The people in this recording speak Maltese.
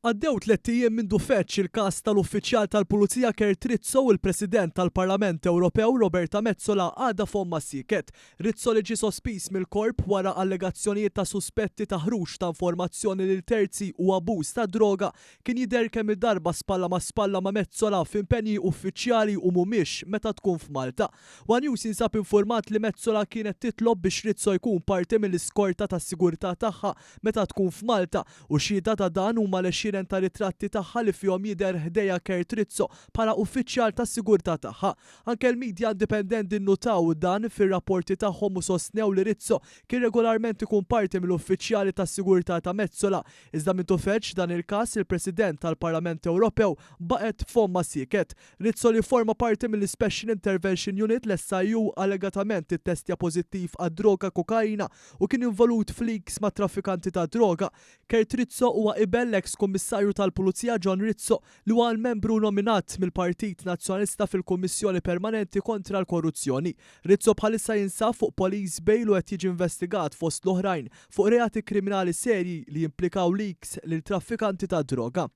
Għaddew 3 ijiem mindu feċċ il-każ tal-uffiċjal tal-Pulizija Kurt Rizzo u l-President tal-Parlament Ewropew Roberta Metsola għadha f'homma siket. Rizzo li ġie sospiż mill-korp wara allegazzjonijiet ta' suspetti ta' ħruġ ta' informazzjoni lil terzi u abuż ta' droga kien jidher kemm id-darba spalla ma' Metsola f'impenji uffiċjali u mhumiex meta tkun f'Malta. One News jinsab informat li Metsola kienet titlob biex Rizzo jkun parti mill-iskorta tas-sigurtà tagħha meta tkun f'Malta u xhieda ta' dan huma ta' ritratti tagħha li fihom jidher ħdejja Kurt Rizzo bħala uffiċjal tas-sigurtà tagħha. Anke l-midja indipendenti nnutaw dan fir-rapporti tagħhom u sostnew li Rizzo kien regolarment ikun parti mill-uffiċjali tas-sigurtà ta' Metsola. Iżda mintu feċċ dan il-każ il-President tal-Parlament Ewropew baqgħet f'homma siket. Rizzo li forma parti mill-Special Intervention Unit l-SIU allegatament ittestja pożittiv għad-droga kokaina u kien involut f'leaks ma' traffikanti ta' droga. Kurt Rizzo huwa qibel l-eks-Kummissarju tal-Pulizija John Rizzo li huwa l-membru nominat mill-Partit Nazzjonalista fil-Kummissjoni Permanenti kontra l-Korruzzjoni. Rizzo bħalissa jinsab fuq police bail u qed jiġi investigat fost l-oħrajn fuq reati kriminali serji li jimplikaw leaks lil traffikanti ta' droga.